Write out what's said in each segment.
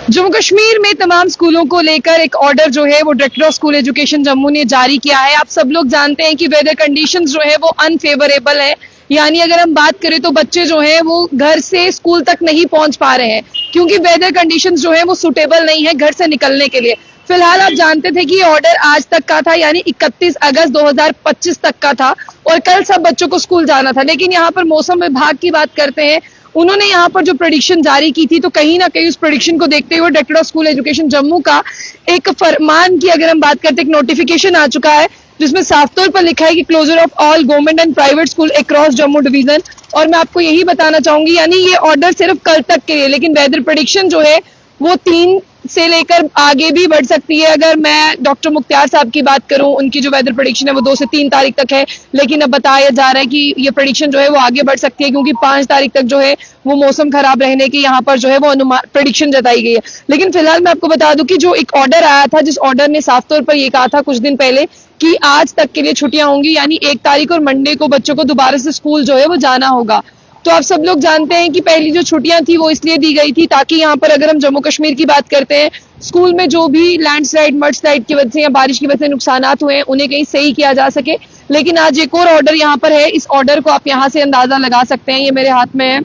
जम्मू कश्मीर में तमाम स्कूलों को लेकर एक ऑर्डर जो है वो director of school education Jammu ने जारी किया है। आप सब लोग जानते हैं कि वेदर कंडीशंस जो है वो अनफेवरेबल है, यानी अगर हम बात करें तो बच्चे जो है वो घर से स्कूल तक नहीं पहुंच पा रहे हैं क्योंकि वेदर कंडीशंस जो है वो सुटेबल नहीं है घर से निकलने के लिए। फिलहाल आप जानते थे कि ये ऑर्डर आज तक का था, यानी 31 अगस्त 2025 तक का था और कल सब बच्चों को स्कूल जाना था। लेकिन यहाँ पर मौसम विभाग की बात करते हैं, उन्होंने यहाँ पर जो प्रेडिक्शन जारी की थी तो कहीं ना कहीं उस प्रेडिक्शन को देखते हुए director of school education Jammu का एक फरमान की अगर हम बात करते हैं, एक नोटिफिकेशन आ चुका है जिसमें साफ तौर पर लिखा है कि closure of all government and private school across Jammu division. और मैं आपको यही बताना चाहूंगी, यानी ये ऑर्डर सिर्फ कल तक के लिए, लेकिन वेदर प्रेडिक्शन जो है वो 3 से लेकर आगे भी बढ़ सकती है। अगर मैं डॉक्टर मुख्तार साहब की बात करूं, उनकी जो वेदर प्रेडिक्शन है वो 2 से 3 तारीख तक है, लेकिन अब बताया जा रहा है कि ये प्रेडिक्शन जो है वो आगे बढ़ सकती है क्योंकि 5 तारीख तक जो है वो मौसम खराब रहने की यहाँ पर जो है वो प्रेडिक्शन जताई गई है। लेकिन फिलहाल मैं आपको बता दूं कि जो एक ऑर्डर आया था, जिस ऑर्डर ने साफ तौर पर ये कहा था कुछ दिन पहले कि आज तक के लिए छुट्टियां होंगी, यानी 1 तारीख और मंडे को बच्चों को दोबारा से स्कूल जो है वो जाना होगा। तो आप सब लोग जानते हैं कि पहली जो छुट्टियां थी वो इसलिए दी गई थी ताकि यहाँ पर अगर हम जम्मू कश्मीर की बात करते हैं, स्कूल में जो भी लैंडस्लाइड मडस्लाइड की वजह से या बारिश की वजह से नुकसान हुए हैं उन्हें कहीं सही किया जा सके। लेकिन आज एक और ऑर्डर यहाँ पर है, इस ऑर्डर को आप यहाँ से अंदाजा लगा सकते हैं, ये मेरे हाथ में है।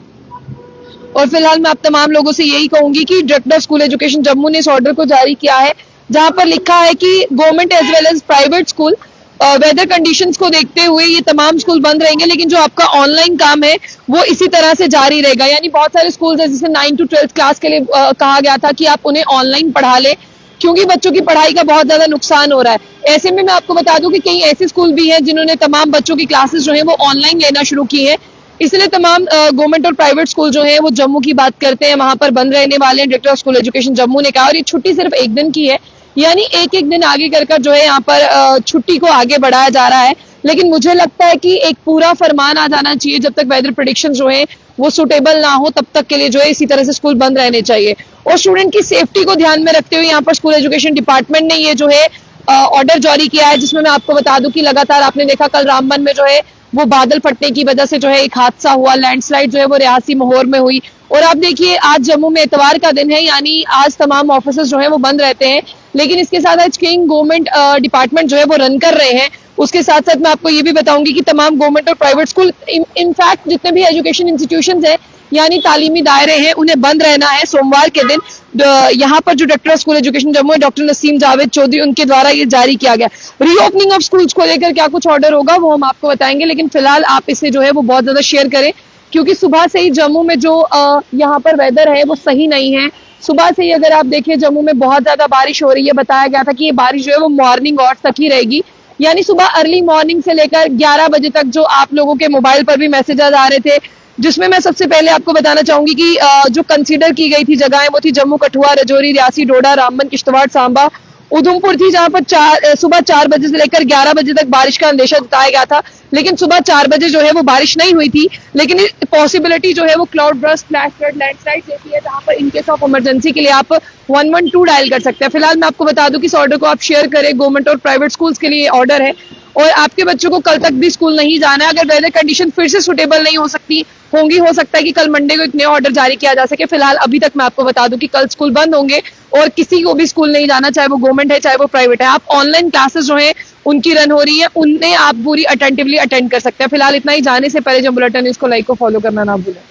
और फिलहाल मैं आप तमाम लोगों से यही कहूंगी कि director of school education Jammu ने इस ऑर्डर को जारी किया है जहां पर लिखा है कि government as well as private school weather conditions को देखते हुए ये तमाम स्कूल बंद रहेंगे, लेकिन जो आपका ऑनलाइन काम है वो इसी तरह से जारी रहेगा। यानी बहुत सारे स्कूल है जिसे 9 to 12 क्लास के लिए कहा गया था कि आप उन्हें ऑनलाइन पढ़ा ले क्योंकि बच्चों की पढ़ाई का बहुत ज्यादा नुकसान हो रहा है। ऐसे में मैं आपको बता दूं कि कई ऐसे स्कूल भी हैं जिन्होंने तमाम बच्चों की क्लासेस जो है वो ऑनलाइन लेना शुरू की है। इसलिए तमाम गवर्नमेंट और प्राइवेट स्कूल जो है वो जम्मू की बात करते हैं वहां पर बंद रहने वाले हैं, director of school education Jammu ने कहा। और ये छुट्टी सिर्फ 1 दिन की है, यानी एक दिन आगे कर जो है यहाँ पर छुट्टी को आगे बढ़ाया जा रहा है। लेकिन मुझे लगता है कि एक पूरा फरमान आ जाना चाहिए, जब तक वेदर प्रेडिक्शन जो है वो सुटेबल ना हो तब तक के लिए जो है इसी तरह से स्कूल बंद रहने चाहिए। और स्टूडेंट की सेफ्टी को ध्यान में रखते हुए यहाँ पर स्कूल एजुकेशन डिपार्टमेंट ने ये जो है ऑर्डर जारी किया है, जिसमें मैं आपको बता दूं कि लगातार आपने देखा कल रामबन में जो है वो बादल फटने की वजह से जो है एक हादसा हुआ, लैंडस्लाइड जो है वो रियासी मोहर में हुई। और आप देखिए आज जम्मू में इतवार का दिन है, यानी आज तमाम ऑफिस जो है वो बंद रहते हैं, लेकिन इसके साथ आज किंग गवर्नमेंट डिपार्टमेंट जो है वो रन कर रहे हैं। उसके साथ साथ मैं आपको ये भी बताऊंगी कि तमाम गवर्नमेंट और प्राइवेट स्कूल इनफैक्ट जितने भी एजुकेशन इंस्टीट्यूशंस हैं यानी तालीमी दायरे हैं उन्हें बंद रहना है सोमवार के दिन। यहाँ पर जो director of school education Jammu है डॉक्टर नसीम जावेद चौधरी, उनके द्वारा ये जारी किया गया। रीओपनिंग ऑफ स्कूल्स को लेकर क्या कुछ ऑर्डर होगा वो हम आपको बताएंगे, लेकिन फिलहाल आप इसे जो है वो बहुत ज्यादा शेयर करें क्योंकि सुबह से ही जम्मू में जो यहाँ पर वेदर है वो सही नहीं है। सुबह से ही अगर आप देखिए जम्मू में बहुत ज्यादा बारिश हो रही है, बताया गया था कि ये बारिश जो है वो मॉर्निंग आवर्स तक ही रहेगी, यानी सुबह अर्ली मॉर्निंग से लेकर 11 बजे तक जो आप लोगों के मोबाइल पर भी मैसेजेस आ रहे थे, जिसमें मैं सबसे पहले आपको बताना चाहूंगी कि जो कंसीडर की गई थी जगहें वो थी जम्मू, कठुआ, राजौरी, रियासी, डोडा, रामबन, किश्तवाड़, सांबा, उधमपुर थी, जहां पर सुबह 4 बजे से लेकर 11 बजे तक बारिश का अंदेशा जताया गया था। लेकिन सुबह 4 बजे जो है वो बारिश नहीं हुई थी, लेकिन पॉसिबिलिटी जो है वो cloud burst, flash flood, landslide जैसी है, जहां पर इन केस ऑफ इमरजेंसी के लिए आप 112 डायल कर सकते हैं। फिलहाल मैं आपको बता दूं कि इस ऑर्डर को आप शेयर करें, गवर्नमेंट और प्राइवेट स्कूल्स के लिए ऑर्डर है और आपके बच्चों को कल तक भी स्कूल नहीं जाना है। अगर वेदर कंडीशन फिर से सुटेबल नहीं हो सकता है कि कल मंडे को एक नया ऑर्डर जारी किया जा सके। फिलहाल अभी तक मैं आपको बता दूं कि कल स्कूल बंद होंगे और किसी को भी स्कूल नहीं जाना, चाहे वो गवर्नमेंट है चाहे वो प्राइवेट है। आप ऑनलाइन क्लासेस जो है उनकी रन हो रही है, उन्हें आप पूरी अटेंटिवली अटेंड कर सकते हैं। फिलहाल इतना ही, जाने से पहले जो बुलेटिन न्यूज को लाइक को फॉलो करना ना भूलें।